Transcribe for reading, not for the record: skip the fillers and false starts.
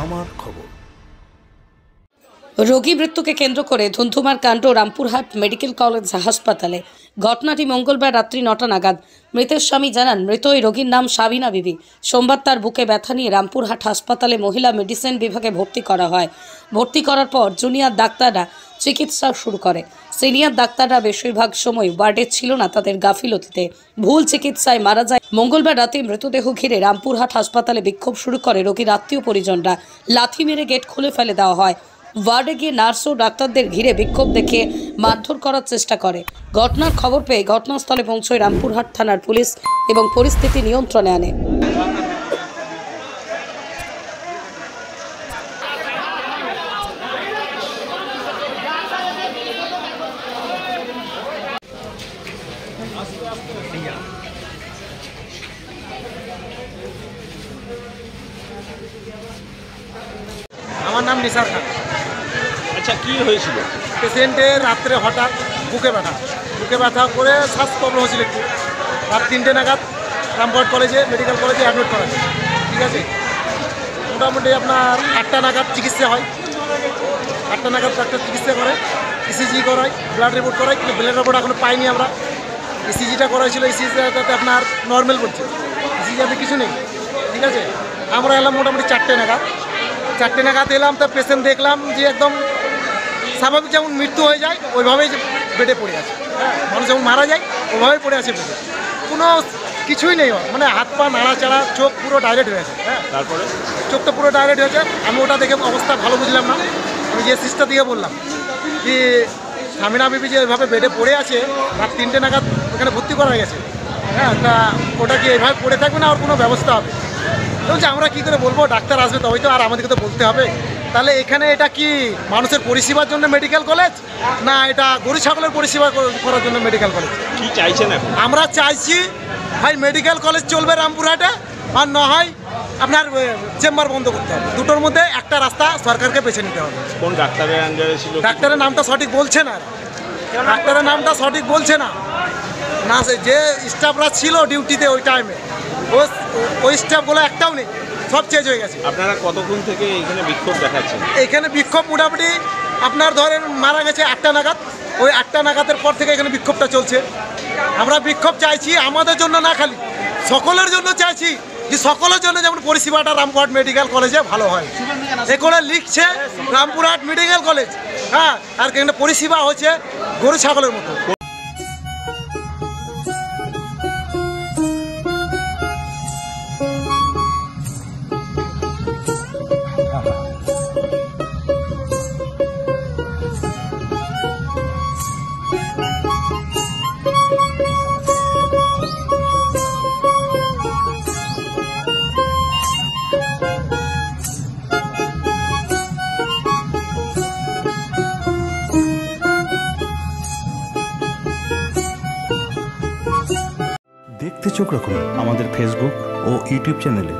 আমার খবর। রোগী মৃত্যুকে কেন্দ্র করে ধুন্ধুমার কাণ্ড রামপুরহাট মেডিকেল কলেজ হাসপাতালে। ঘটনাটি মঙ্গলবার রাত্রি 9টা নাগাদ। মৃতের স্বামী জানান, মৃত ওই রোগীর নাম সাবিনা বিবি। সোমবার তার বুকে ব্যথা নিয়ে রামপুরহাট হাসপাতালে মহিলা মেডিসিন বিভাগে ভর্তি করা হয়। ভর্তি করার পর জুনিয়র ডাক্তাররা চিকিৎসা শুরু করে। সিনিয়র ডাক্তাররা বেশিরভাগ সময় ওয়ার্ডে ছিল না, তাদের গাফিলতিতে ভুল চিকিৎসায় মারা যায়। মঙ্গলবার রাতে মৃতদেহ ঘিরে রামপুরহাট হাসপাতালে বিক্ষোভ শুরু করে রোগীর আত্মীয় পরিজনরা। লাথি মেরে গেট খুলে ফেলে দেওয়া হয়। ওয়ার্ডে গিয়ে নার্স ও ডাক্তারদের ঘিরে বিক্ষোভ দেখে মারধর করার চেষ্টা করে। ঘটনার খবর পেয়ে ঘটনাস্থলে পৌঁছয় রামপুরহাট থানার পুলিশ এবং পরিস্থিতি নিয়ন্ত্রণে আনে। আমার নাম নিসার খান। আচ্ছা, কি হয়েছিল? পেশেন্টের রাত্রে হঠাৎ বুকে ব্যথা করে শ্বাস প্রবলেম হয়েছিল একটু। রাত 3টে নাগাদ রামপুরহাট কলেজে মেডিকেল কলেজে অ্যাডমিট করা হয়। ঠিক আছে, মোটামুটি আপনার 8টা নাগাদ চিকিৎসা হয়। 8টা নাগাদ ডাক্তার চিকিৎসা করে, ইসিজি করায়, ব্লাড রিপোর্ট করায়, কিন্তু ব্লাড রিপোর্ট এখনো পাইনি আমরা। ইসিজিটা করাইছিল, ইসিজিটাতে আপনার নর্মাল বলছে, ইসিজিতে কিছু নেই। ঠিক আছে, আমরা এলাম মোটামুটি 4টে নাগাদ এলাম। তা পেশেন্ট দেখলাম যে একদম স্বাভাবিক যেমন মৃত্যু হয়ে যায় ওইভাবেই বেডে পড়ে আছে। হ্যাঁ, মানুষ যেমন মারা যায় ওইভাবেই পড়ে আছে বেডে, কোনো কিছুই নেই, মানে হাত পা নাড়াচাড়া, চোখ পুরো ডাইরেক্ট হয়ে আছে। হ্যাঁ, তারপরে চোখ তো পুরো ডাইরেক্ট হয়েছে। আমি ওটা দেখে অবস্থা ভালো বুঝলাম না। আমি যে সিস্টার দিয়ে বললাম যে সাবিনা বিবি যে ওইভাবে বেডে পড়ে আছে, রাত 3টে নাগাদ ওখানে ভর্তি করা গেছে। হ্যাঁ, তা ওটা কি এইভাবে পড়ে থাকবে না, আর কোনো ব্যবস্থা হবে? বলছে আমরা কী করে বলবো, ডাক্তার আসবে তবেই তো, আর আমাদেরকে তো বলতে হবে। তাহলে এখানে এটা কি মানুষের পরিষেবার জন্য মেডিকেল কলেজ, না এটা গরু ছাগলের পরিষেবা করার জন্য মেডিকেল কলেজ? কি চাইছেন এখন? আমরা চাইছি ভাই মেডিকেল কলেজ চলবে রামপুরহাটে, আর না হয় আপনার চেম্বার বন্ধ করতে হবে। দুটোর মধ্যে একটা রাস্তা সরকারকে বেছে নিতে হবে। কোন ডাক্তারের আন্ডারে ছিল? ডাক্তারের নামটা সঠিক বলছে না, না যে স্টাফরা ছিল ডিউটিতে ওই টাইমে, ওই স্টাফগুলো একটাও নেই, সব চেঞ্জ হয়ে গেছে। আপনারা কতক্ষণ থেকে এখানে বিক্ষোভ দেখাচ্ছেন? এখানে বিক্ষোভ মোটামুটি আপনার ধরেন মারা গেছে 8টা নাগাদ, ওই 8টা নাগাদের পর থেকে এখানে বিক্ষোভটা চলছে। আমরা বিক্ষোভ চাইছি আমাদের জন্য না, খালি সকলের জন্য চাইছি, যে সকলের জন্য যেমন পরিষেবাটা রামপুরহাট মেডিকেল কলেজে ভালো হয়। এখানে লিখছে রামপুরহাট মেডিকেল কলেজ, হ্যাঁ, আর এখানে পরিষেবা হচ্ছে গরু ছাগলের মতো। দেখতে চোখ রাখুন আমাদের ফেসবুক ও ইউটিউব চ্যানেলে।